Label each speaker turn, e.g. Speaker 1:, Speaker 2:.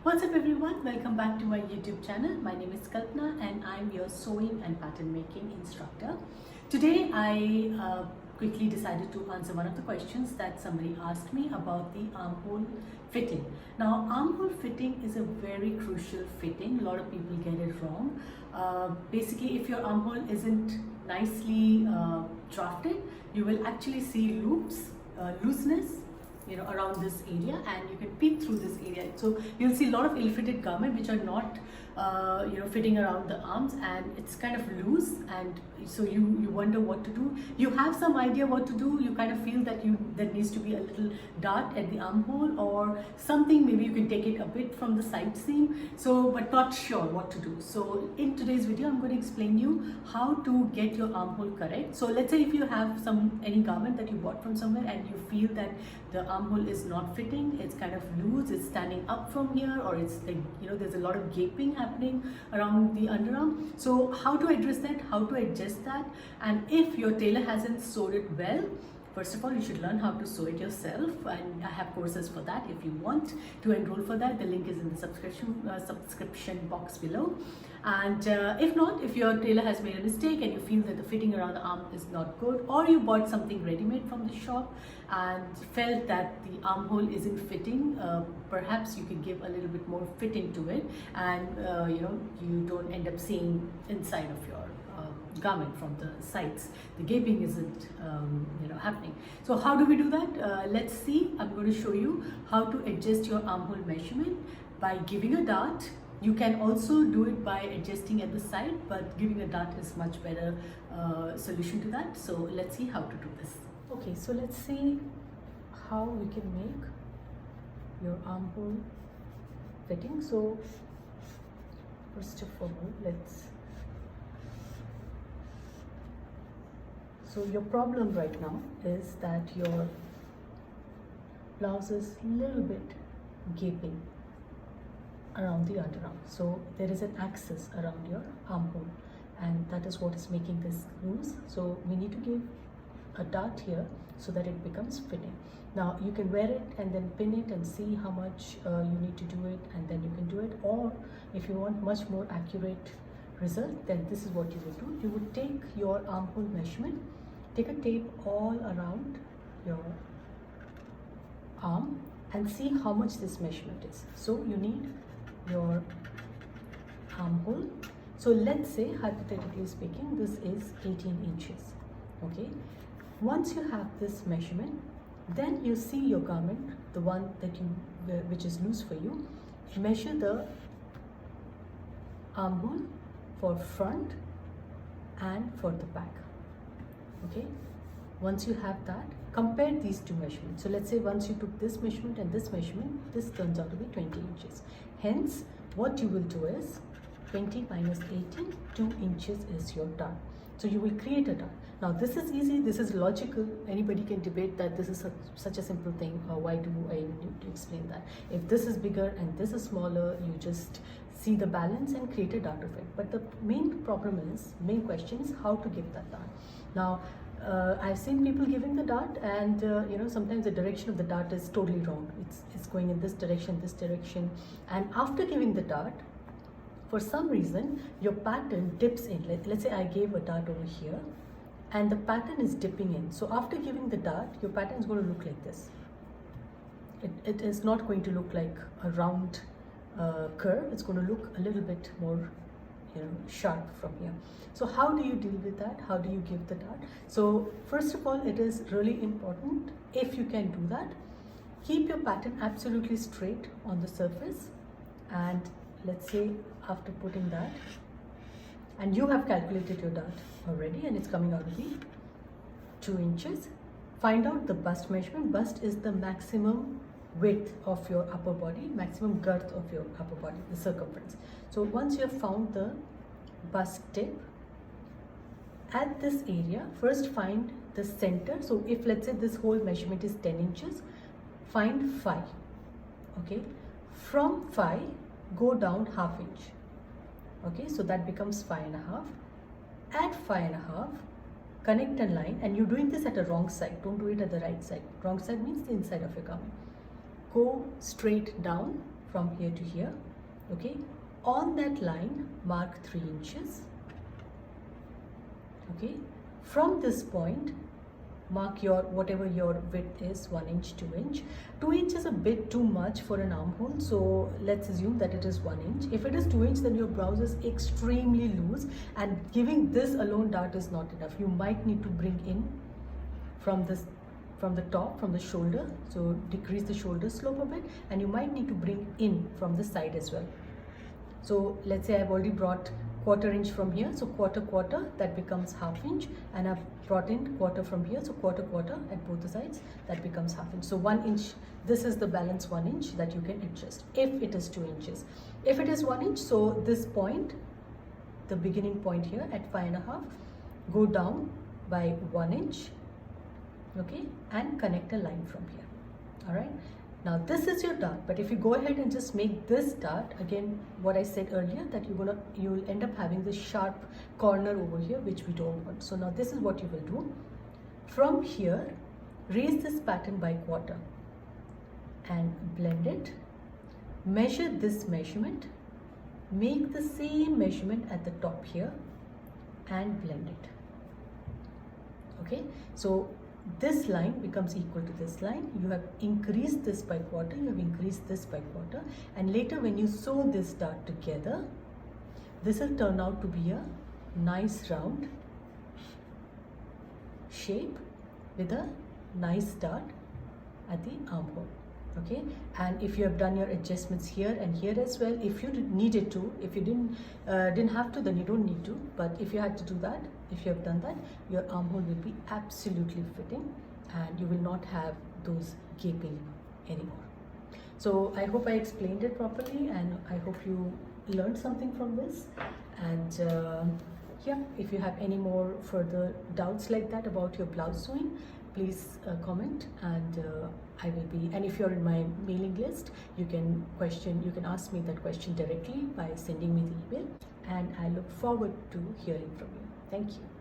Speaker 1: What's up everyone, welcome back to my YouTube channel. My name is Kalpana and I'm your sewing and pattern making instructor. Today I quickly decided to answer one of the questions that somebody asked me about the armhole fitting. Now armhole fitting is a very crucial fitting. A lot of people get it wrong. Basically if your armhole isn't nicely drafted, you will actually see loops, looseness around this area, and you can peek through this area. So you'll see a lot of ill-fitted garment which are not fitting around the arms, and it's kind of loose, and so you wonder what to do. You have some idea what to do. You kind of feel that there needs to be a little dart at the armhole or something. Maybe you can take it a bit from the side seam, so but not sure what to do. So in today's video I'm going to explain you how to get your armhole correct. So let's say if you have any garment that you bought from somewhere and you feel that the armhole is not fitting, it's kind of loose, it's standing up from here, or it's like there's a lot of gaping happening around the underarm. So how to address that, how to adjust that, and if your tailor hasn't sewed it well, first of all, you should learn how to sew it yourself, and I have courses for that. If you want to enroll for that, the link is in the subscription box below. And if not, if your tailor has made a mistake and you feel that the fitting around the arm is not good, or you bought something ready-made from the shop and felt that the armhole isn't fitting, perhaps you could give a little bit more fitting to it, and you don't end up seeing inside of your garment from the sides. The gaping isn't happening. So how do we do that? Let's see. I'm going to show you how to adjust your armhole measurement by giving a dart. You can also do it by adjusting at the side, but giving a dart is much better solution to that. So let's see how to do this. Okay, so let's see how we can make your armhole fitting. So first of all, so your problem right now is that your blouse is a little bit gaping around the underarm. So there is an axis around your armhole, and that is what is making this loose. So we need to give a dart here so that it becomes fitting. Now you can wear it and then pin it and see how much you need to do it, and then you can do it. Or if you want much more accurate result, then this is what you would do. You would take your armhole measurement, take a tape all around your arm and see how much this measurement is. So you need your armhole. So let's say, hypothetically speaking, this is 18 inches. Okay, once you have this measurement, then you see your garment, the one that which is loose for you, measure the armhole for front and for the back. Okay, once you have that, compare these two measurements. So let's say once you took this measurement and this measurement, this turns out to be 20 inches. Hence, what you will do is 20 minus 18, 2 inches is your dart. So you will create a dart. Now this is easy, this is logical. Anybody can debate that this is such a simple thing. Why do I need to explain that? If this is bigger and this is smaller, you just see the balance and create a dart of it. But the main question is how to give that dart. Now I've seen people giving the dart, and sometimes the direction of the dart is totally wrong. It's going in this direction, and after giving the dart, for some reason your pattern dips in. Let's say I gave a dart over here and the pattern is dipping in. So after giving the dart, your pattern is going to look like this. It is not going to look like a round curve. It's going to look a little bit more sharp from here. So how do you deal with that? How do you give the dart? So first of all, it is really important, if you can do that, keep your pattern absolutely straight on the surface. And let's say after putting that, and you have calculated your dart already and it's coming out to be 2 inches, find out the bust measurement. Bust is the maximum width of your upper body, maximum girth of your upper body, the circumference. So once you have found the bust tip, at this area, first find the center. So if let's say this whole measurement is 10 inches, find 5. Okay, from 5 go down ½ inch. Okay, so that becomes 5.5. At 5.5, connect a line, and you're doing this at a wrong side. Don't do it at the right side. Wrong side means the inside of your garment. Go straight down from here to here. Okay, on that line mark 3 inches. Okay, from this point mark your whatever your width is, 1 inch, 2 inch. 2 inch is a bit too much for an armhole, so let's assume that it is 1 inch. If it is 2 inch, then your blouse is extremely loose, and giving this alone dart is not enough. You might need to bring in from the top, from the shoulder, so decrease the shoulder slope a bit, and you might need to bring in from the side as well. So let's say I've already brought quarter inch from here, so quarter, that becomes half inch, and I've brought in quarter from here, so quarter at both the sides, that becomes half inch. So 1 inch, this is the balance 1 inch that you can adjust if it is 2 inches. If it is 1 inch, so this point, the beginning point here at 5.5, go down by 1 inch, okay, and connect a line from here. All right, now this is your dart, but if you go ahead and just make this dart, again what I said earlier, that you'll end up having this sharp corner over here, which we don't want. So now this is what you will do. From here, raise this pattern by quarter and blend it. Measure this measurement, make the same measurement at the top here and blend it. Okay, so this line becomes equal to this line. You have increased this by quarter, you have increased this by quarter, and later when you sew this dart together, this will turn out to be a nice round shape with a nice dart at the armhole. Okay, and if you have done your adjustments here and here as well, if you needed to, if you didn't have to, then you don't need to, but if you had to do that, if you have done that, your armhole will be absolutely fitting and you will not have those gaping anymore. So I hope I explained it properly, and I hope you learned something from this. And yeah, if you have any more further doubts like that about your blouse sewing, please comment, and I will be, and if you're in my mailing list, you can ask me that question directly by sending me the email, and I look forward to hearing from you. Thank you.